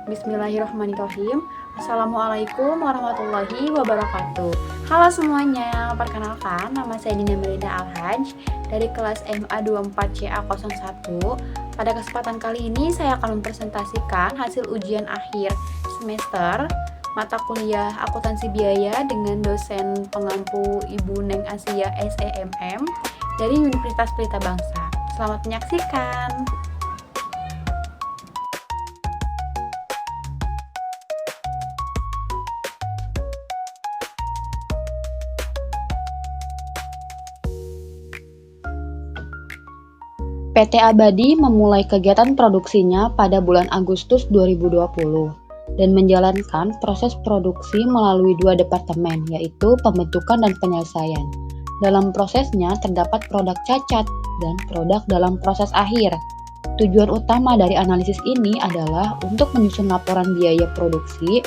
Bismillahirrahmanirrahim. Assalamualaikum warahmatullahi wabarakatuh. Halo semuanya, perkenalkan nama saya Dina Melinda Alhaj dari kelas MA 24CA01. Pada kesempatan kali ini saya akan mempresentasikan hasil ujian akhir semester mata kuliah akuntansi biaya dengan dosen pengampu Ibu Neng Asia SEMM dari Universitas Pelita Bangsa. Selamat menyaksikan. PT Abadi memulai kegiatan produksinya pada bulan Agustus 2020 dan menjalankan proses produksi melalui dua departemen, yaitu pembentukan dan penyelesaian. Dalam prosesnya terdapat produk cacat dan produk dalam proses akhir. Tujuan utama dari analisis ini adalah untuk menyusun laporan biaya produksi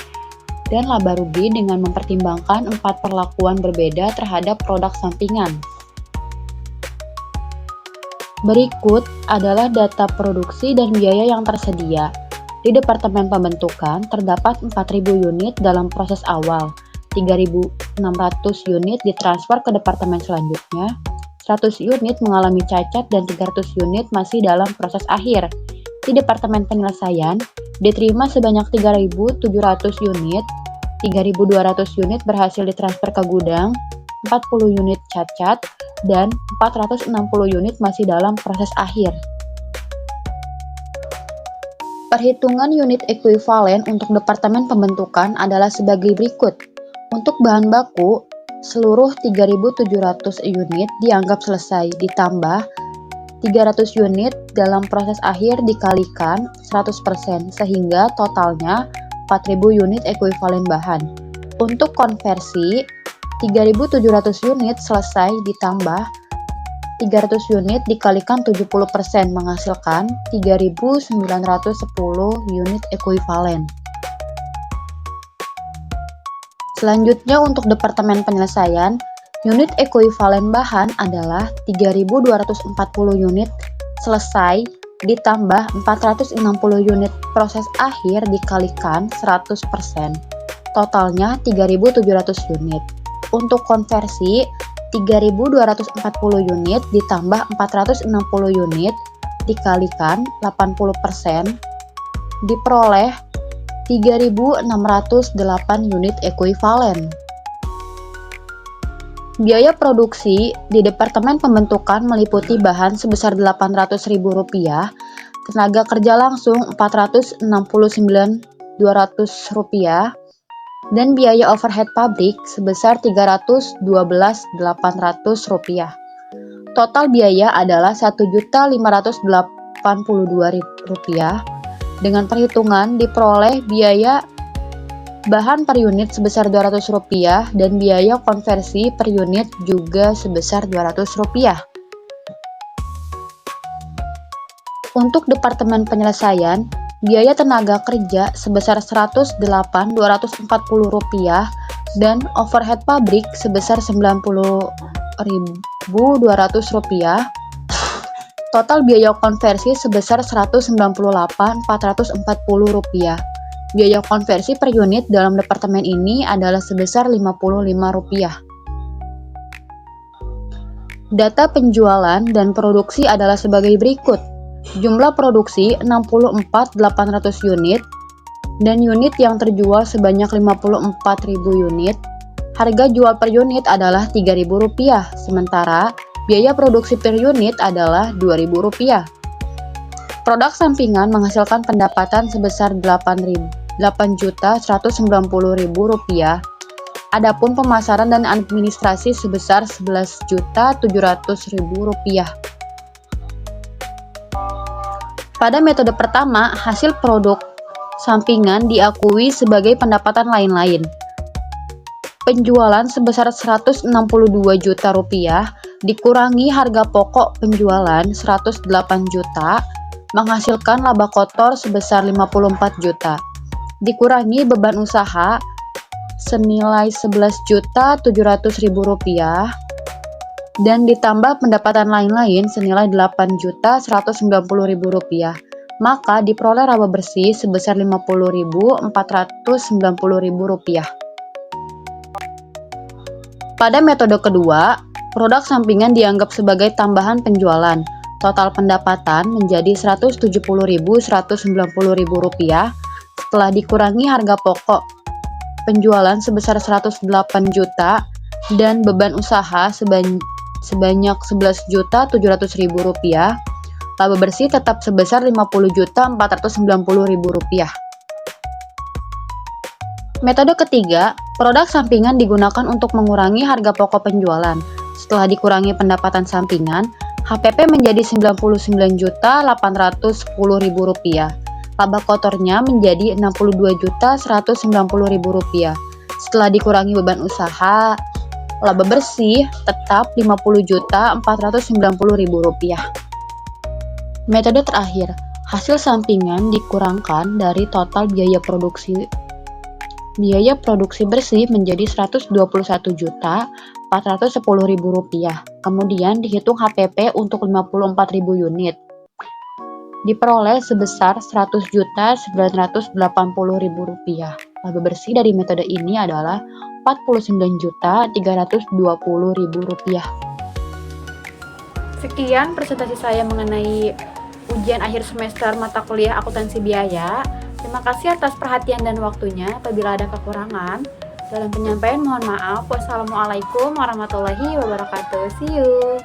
dan laba rugi dengan mempertimbangkan 4 perlakuan berbeda terhadap produk sampingan. Berikut adalah data produksi dan biaya yang tersedia. Di Departemen Pembentukan terdapat 4.000 unit dalam proses awal, 3.600 unit ditransfer ke departemen selanjutnya, 100 unit mengalami cacat dan 300 unit masih dalam proses akhir. Di Departemen Penyelesaian diterima sebanyak 3.700 unit, 3.200 unit berhasil ditransfer ke gudang, 40 unit cacat, dan 460 unit masih dalam proses akhir. Perhitungan unit ekuivalen untuk Departemen Pembentukan adalah sebagai berikut. Untuk bahan baku, seluruh 3.700 unit dianggap selesai, ditambah 300 unit dalam proses akhir dikalikan 100%, sehingga totalnya 4.000 unit ekuivalen bahan. Untuk konversi, 3.700 unit selesai ditambah 300 unit dikalikan 70% menghasilkan 3.910 unit ekuivalen. Selanjutnya untuk Departemen Penyelesaian, unit ekuivalen bahan adalah 3.240 unit selesai ditambah 460 unit proses akhir dikalikan 100%. Totalnya 3.700 unit. Untuk konversi, 3.240 unit ditambah 460 unit dikalikan 80% diperoleh 3.608 unit ekuivalen. Biaya produksi di Departemen Pembentukan meliputi bahan sebesar Rp800.000, tenaga kerja langsung Rp469.200, dan biaya overhead pabrik sebesar Rp312.800. Total biaya adalah Rp1.582.000. Dengan perhitungan diperoleh biaya bahan per unit sebesar Rp200 dan biaya konversi per unit juga sebesar Rp200. Untuk Departemen Penyelesaian, biaya tenaga kerja sebesar Rp108.240 dan overhead pabrik sebesar Rp90.200. Total biaya konversi sebesar Rp198.440. Biaya konversi per unit dalam departemen ini adalah sebesar Rp55. Data penjualan dan produksi adalah sebagai berikut. Jumlah produksi 64.800 unit dan unit yang terjual sebanyak 54.000 unit. Harga jual per unit adalah Rp3.000, sementara biaya produksi per unit adalah Rp2.000. Produk sampingan menghasilkan pendapatan sebesar Rp8.190.000. Adapun pemasaran dan administrasi sebesar Rp11.700.000. Pada metode pertama, hasil produk sampingan diakui sebagai pendapatan lain-lain. Penjualan sebesar Rp162 juta dikurangi harga pokok penjualan Rp108 juta menghasilkan laba kotor sebesar Rp54 juta. Dikurangi beban usaha senilai Rp11.700.000 dan ditambah pendapatan lain-lain senilai Rp8.190.000. maka diperoleh laba bersih sebesar Rp50.490.000. Pada metode kedua, produk sampingan dianggap sebagai tambahan penjualan. Total pendapatan menjadi Rp170.190.000 setelah dikurangi harga pokok penjualan sebesar 108 juta dan beban usaha sebanyak Rp11.700.000. Laba bersih tetap sebesar Rp50.490.000. Metode ketiga, produk sampingan digunakan untuk mengurangi harga pokok penjualan. Setelah dikurangi pendapatan sampingan, HPP menjadi Rp92.810.000. Laba kotornya menjadi Rp62.190.000. Setelah dikurangi beban usaha, laba bersih tetap Rp50.490.000. Metode terakhir, hasil sampingan dikurangkan dari total biaya produksi. Biaya produksi bersih menjadi Rp121.410.000. Kemudian dihitung HPP untuk 54.000 unit. Diperoleh sebesar Rp100.980.000. Laba bersih dari metode ini adalah Rp49.320.000. Sekian presentasi saya mengenai ujian akhir semester mata kuliah akuntansi biaya. Terima kasih atas perhatian dan waktunya. Apabila ada kekurangan dalam penyampaian, mohon maaf. Wassalamualaikum warahmatullahi wabarakatuh. See you.